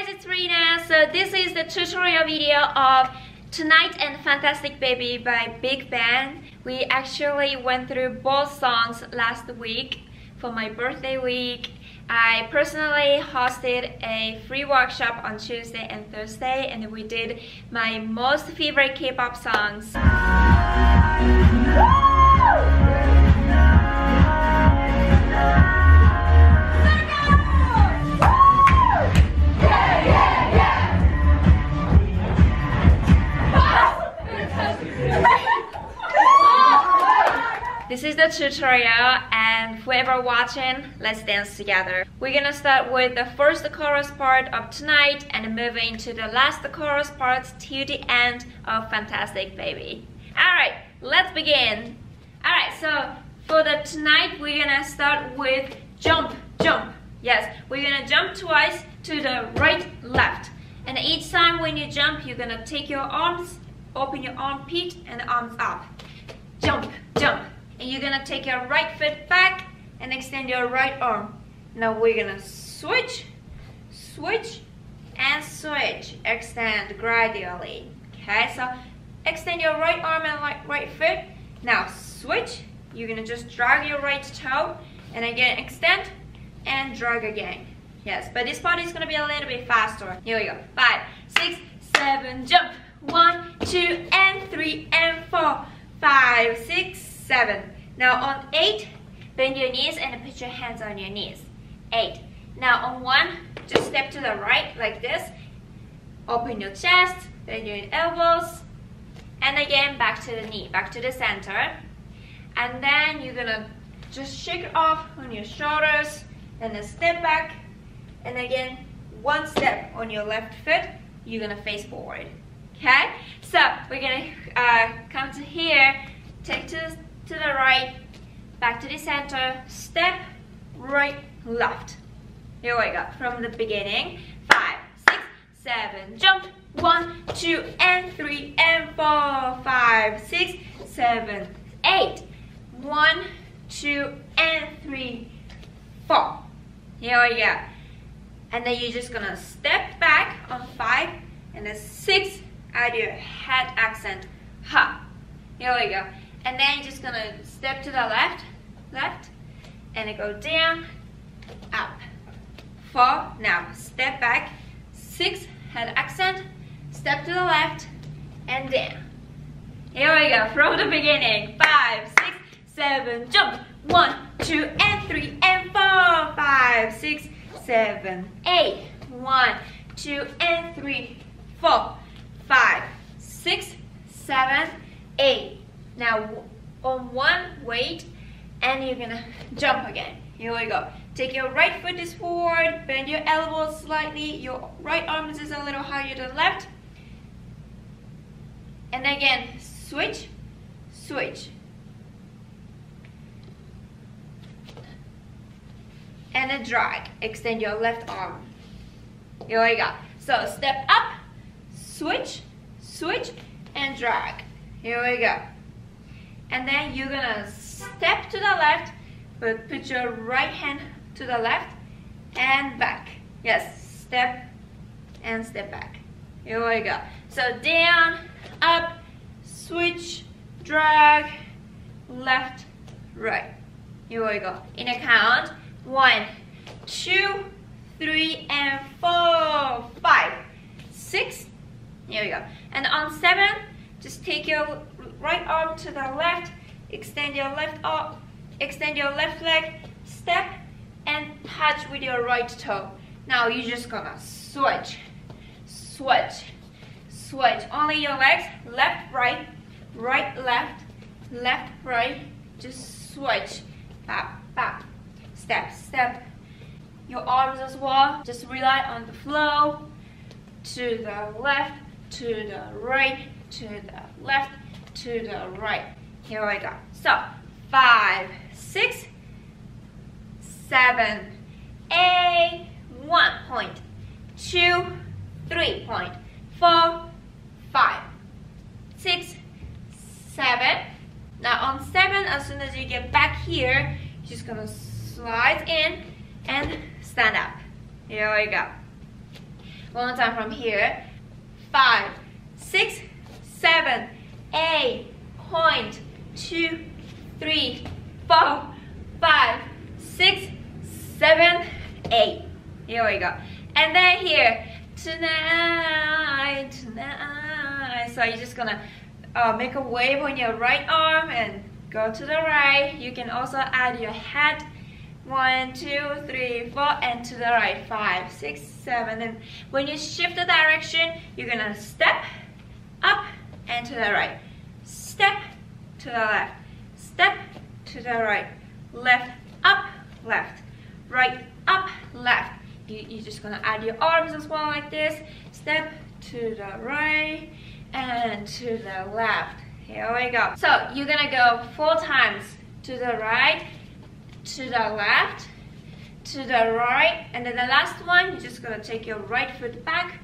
it's Rina. So this is the tutorial video of Tonight and Fantastic Baby by BIGBANG. We actually went through both songs last week for my birthday week. I personally hosted a free workshop on Tuesday and Thursday, and we did my most favorite K-pop songs. This is the tutorial, and whoever watching, let's dance together. We're gonna start with the first chorus part of Tonight and move into the last chorus parts till the end of Fantastic Baby. Alright, let's begin. Alright, so for the Tonight, we're gonna start with jump, jump. Yes, we're gonna jump twice to the right, left. And each time when you jump, you're gonna take your arms, open your armpit and arms up. Jump, jump. And you're gonna take your right foot back and extend your right arm. Now we're gonna switch, switch, and switch. Extend gradually. Okay, so extend your right arm and right foot. Now switch. You're gonna just drag your right toe and again extend and drag again. Yes, but this part is gonna be a little bit faster. Here we go. 5, 6, 7, jump. 1, 2, and 3, and 4, 5, 6, 7. Now on 8, bend your knees and put your hands on your knees. 8. Now on 1, just step to the right like this. Open your chest, bend your elbows, and again back to the knee, back to the center. And then you're gonna just shake it off on your shoulders, and then step back, and again one step on your left foot. You're gonna face forward. Okay, so we're gonna come to here, take to the right, back to the center, step, right, left. Here we go, from the beginning. 5, 6, 7, jump. 1, 2, and 3, and 4, 5, 6, 7, 8. 1, 2, and 3, 4. Here we go. And then you're just gonna step back on 5, and then 6. Add your head accent, ha. Here we go. And then you're just gonna step to the left, left, and go down, up. 4, now step back, 6, head accent, step to the left, and down. Here we go, from the beginning. 5, 6, 7, jump. 1, 2, and 3, and 4, 5, 6, 7, 8. 1, 2, and 3, 4, 5, 6, 7, 8. Now on 1, wait, and you're gonna jump again. Here we go. Take your right foot is forward, bend your elbows slightly, your right arm is a little higher than left. And again, switch, switch. And a drag. Extend your left arm. Here we go. So step up, switch, switch, and drag. Here we go. And then you're gonna step to the left, but put your right hand to the left and back. Yes, step and step back. Here we go. So down, up, switch, drag, left, right. Here we go. In a count, 1, 2, 3, and 4, 5, 6. Here we go. And on 7, just take your right arm to the left, extend your left arm, extend your left leg, step, and touch with your right toe. Now you're just gonna switch, switch, switch. Only your legs, left, right, right, left, left, right. Just switch, pop, pop, step, step. Your arms as well. Just rely on the flow. To the left, to the right, to the left, to the right. Here we go. So 5, 6, 7, 8. 1 point, 2, 3 point, 4, 5, 6, 7. Now on 7, as soon as you get back here, you're just gonna slide in and stand up. Here we go. One more time from here. 5, 6, 7, 8, point, 2, 3, 4, 5, 6, 7, 8. Here we go. And then here, tonight. So you're just gonna make a wave on your right arm and go to the right. You can also add your head. 1, 2, 3, 4, and to the right. 5, 6, 7. And when you shift the direction, you're gonna step up and to the right. Step to the left. Step to the right. Left, up, left. Right, up, left. You're just gonna add your arms as well like this. Step to the right and to the left. Here we go. So you're gonna go 4 times to the right, to the left, to the right, and then the last one, you're just gonna take your right foot back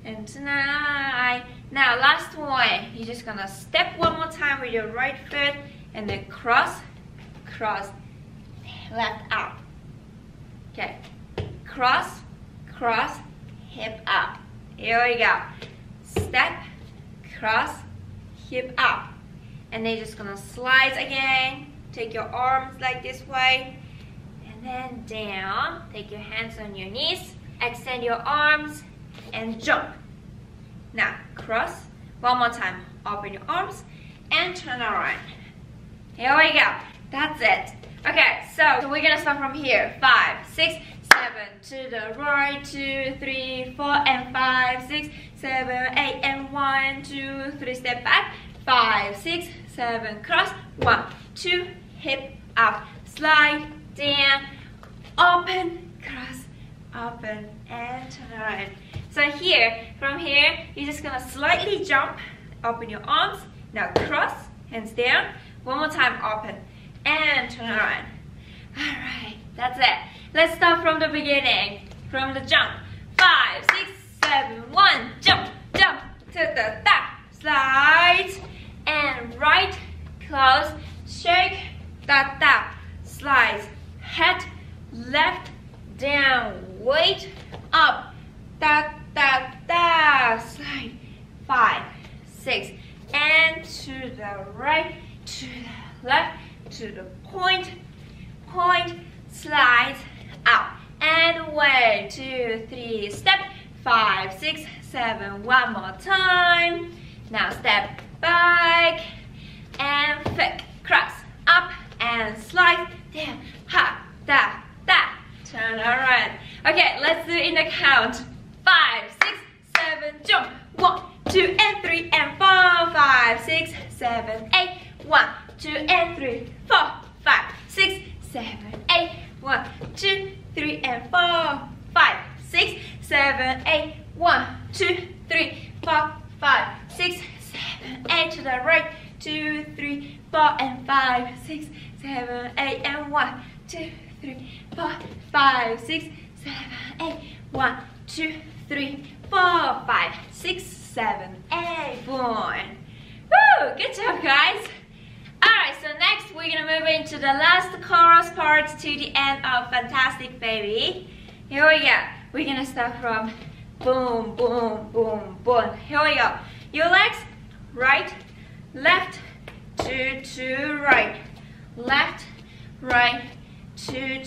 and tonight. Now last one, you're just gonna step one more time with your right foot and then cross, cross, left out. Okay, cross, cross, hip up. Here we go. Step, cross, hip up. And then you're just gonna slide again. Take your arms like this way. And then down. Take your hands on your knees. Extend your arms and jump. Now, cross. One more time. Open your arms and turn around. Here we go. That's it. Okay, so we're gonna start from here. 5, 6, 7, to the right, 2, 3, 4, and 5, 6, 7, 8, and 1, 2, 3, step back. 5, 6, 7, cross. 1, 2, hip up, slide down, open, cross, open, and turn around. So here, from here, you're just gonna slightly jump, open your arms. Now cross, hands down. One more time, open, and turn around. Alright, that's it. Let's start from the beginning, from the jump. 5, 6, 7, 1, jump, jump, to the back, slide, and right, close, shake, da, da, slide, head, left, down, weight, up, da, da, da, slide, 5, 6, and to the right, to the left, to the point, point, slide, out, and way, 2, 3, step, 5, 6, 7, one more time. Now step back, and flick, cross, up, and slide, down, ha, da, da, turn around. Okay, let's do it in the count. 5, 6, 7, jump. 1, 2, and 3, and 4, 5, 6, 7, 8. 1, 2, and 3, 4, 5, 6, 7, 8. 1, 2, 3, and 4, 5, 6, 7, 8. 1, 2, 3, 4, 5, 6, 7, 8. To the right. 2, 3, 4, and 5, 6, 7, 8, and 1, 2, 3, 4, 5, 6, 7, 8. 1, 2, 3, 4, 5, 6, 7, 8. Boom. Woo! Good job, guys. Alright, so next we're gonna move into the last chorus part to the end of Fantastic Baby. Here we go. We're gonna start from boom, boom, boom, boom. Here we go. Your legs, right, left, to right, left, right, to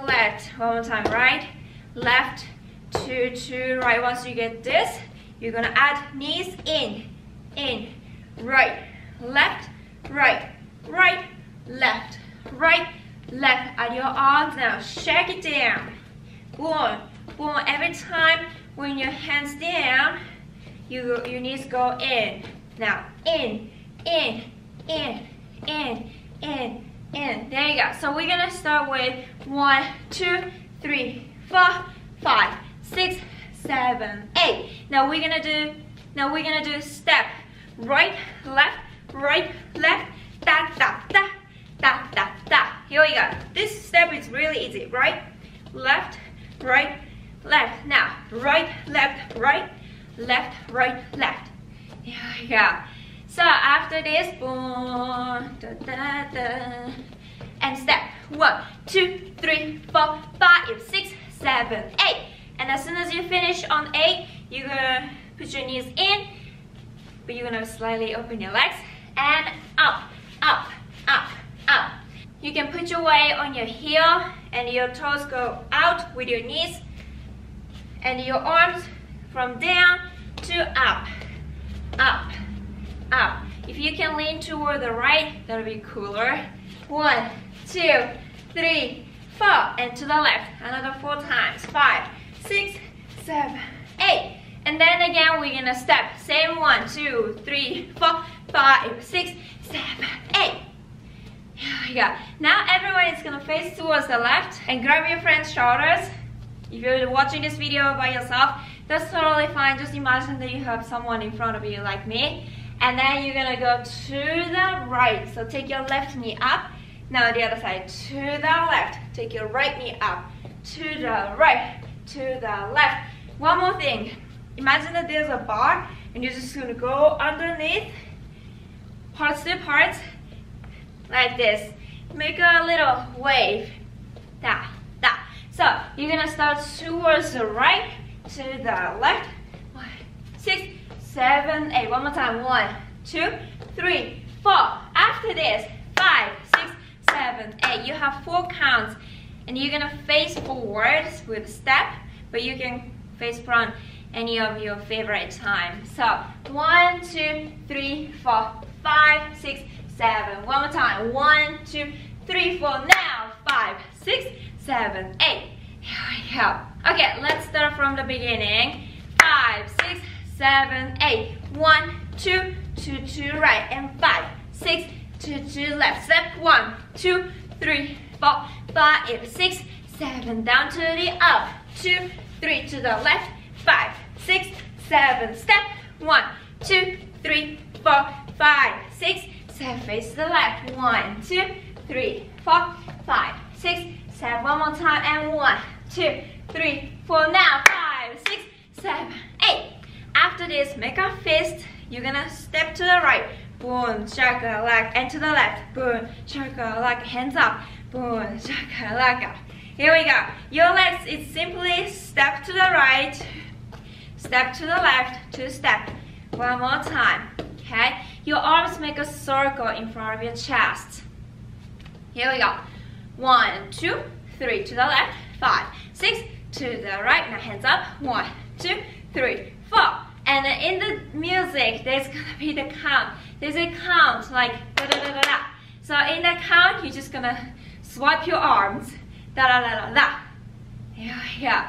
left. One more time, right, left, to right. Once you get this, you're gonna add knees in, right, left, right, right, left, right, left. Add your arms now, shake it down. Boom, boom. Every time when your hands down, your knees go in. Now, in. There you go. So we're gonna start with 1, 2, 3, 4, 5, 6, 7, 8. Now we're gonna do step right, left, da da da da da da. Here we go. This step is really easy. Right, left, left. Now right, left, left, left. Here we go. So after this, boom, da, da, da, and step 1, 2, 3, 4, 5, 6, 7, 8. And as soon as you finish on 8, you're gonna put your knees in, but you're gonna slightly open your legs and up, up, up, up. You can put your weight on your heel and your toes go out with your knees and your arms from down to up, up, up. If you can lean toward the right, that'll be cooler. 1, 2, 3, 4, and to the left. Another 4 times. 5, 6, 7, 8. And then again, we're gonna step. Same 1, 2, 3, 4, 5, 6, 7, 8. Here we go. Now everyone is gonna face towards the left and grab your friend's shoulders. If you're watching this video by yourself, that's totally fine. Just imagine that you have someone in front of you like me. And then you're gonna go to the right. So take your left knee up. Now the other side, to the left. Take your right knee up. To the right, to the left. One more thing. Imagine that there's a bar and you're just gonna go underneath, parts to parts, like this. Make a little wave. Da, da. So you're gonna start towards the right, to the left. 1, 6, 7, 8. One more time. 1, 2, 3, 4. After this, 5, 6, 7, 8. You have 4 counts, and you're gonna face forwards with step, but you can face front any of your favorite time. So 1, 2, 3, 4, 5, 6, 7. One more time. 1, 2, 3, 4. Now 5, 6, 7, 8. Here we go. Okay, let's start from the beginning. 5, 6, 7, 8. 1, 2, 2 to right, and 5, 6, 2 to left. Step 1, 2, 3, 4, 5, 6, 7. Down to the up. 2, 3 to the left. 5, 6, 7. Step 1, 2, 3, 4, 5, 6, 7. Face the left. 1, 2, 3, 4, 5, 6, 7. One more time, and 1, 2, 3, 4. Now 5, 6, 7, 8. After this, make a fist. You're gonna step to the right. Boom, shakalaka, and to the left. Boom, shakalaka. Hands up. Boom, shakalaka. Here we go. Your legs is simply step to the right, step to the left, 2 step. One more time. Okay. Your arms make a circle in front of your chest. Here we go. 1, 2, 3 to the left. 5, 6 to the right. Now hands up. 1, 2, 3, 4. And in the music, there's gonna be the count. There's a count like da da da da da. So in the count, you're just gonna swipe your arms. Da da da da da. Here we go.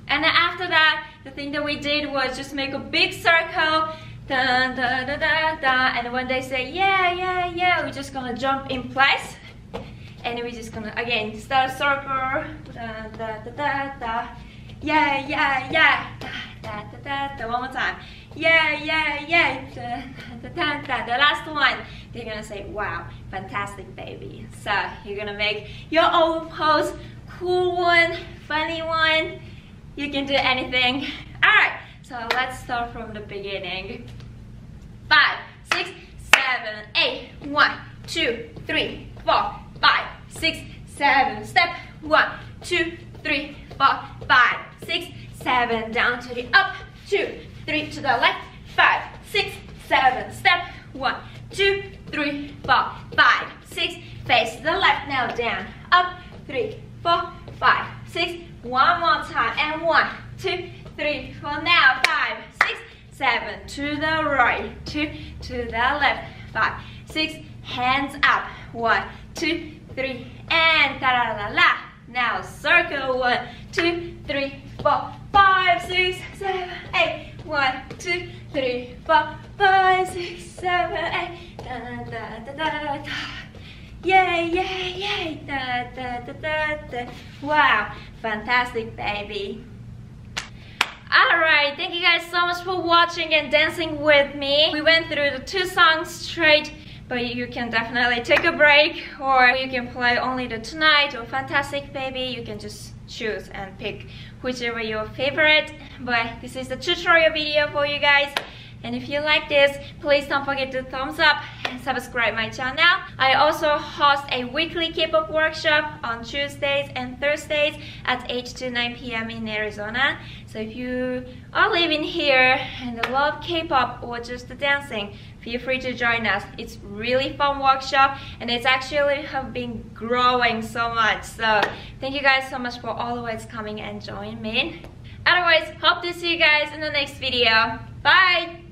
And then after that, the thing that we did was just make a big circle. Da da da da da. And when they say yeah yeah yeah, we're just gonna jump in place. And we're just gonna again start a circle. Da da da da da. Yeah, yeah, yeah. Da, da, da, da. One more time. Yeah, yeah, yeah. Da, da, da, da. The last one, they're gonna say, wow, fantastic, baby. So you're gonna make your own pose, cool one, funny one. You can do anything. All right, so let's start from the beginning. 5, 6, 7, 8. 1, 2, 3, 4, 5, 6, 7. Step 1, 2, 3, 4, 5, 6, 7. Down to the up. 2, 3 to the left. 5, 6, 7. Step 1, 2, 3, 4, 5, 6. Face the left. Now down. Up. 3, 4, 5, 6. One more time. And 1, 2, 3, 4. Now 5, 6, 7. To the right. 2 to the left. 5, 6. Hands up. 1, 2, 3. And ta-da-la-la. Now circle. 1, 2, 3, 4, 5, 6, 7, 8. 1, 2, 3, 4, 5, 6, 7, 8. Da da da da da. Yay, yay, yay. Da da da da da. Wow, fantastic, baby. Alright, thank you guys so much for watching and dancing with me. We went through the 2 songs straight, but you can definitely take a break, or you can play only the Tonight or Fantastic Baby. You can just choose and pick whichever your favorite. But this is the tutorial video for you guys, and if you like this, please don't forget to thumbs up and subscribe my channel. I also host a weekly K-pop workshop on Tuesdays and Thursdays at 8 to 9 p.m. in Arizona. So if you are living here and love K-pop or just dancing, feel free to join us. It's really fun workshop and it's actually have been growing so much. So thank you guys so much for always coming and joining me. Otherwise, hope to see you guys in the next video. Bye!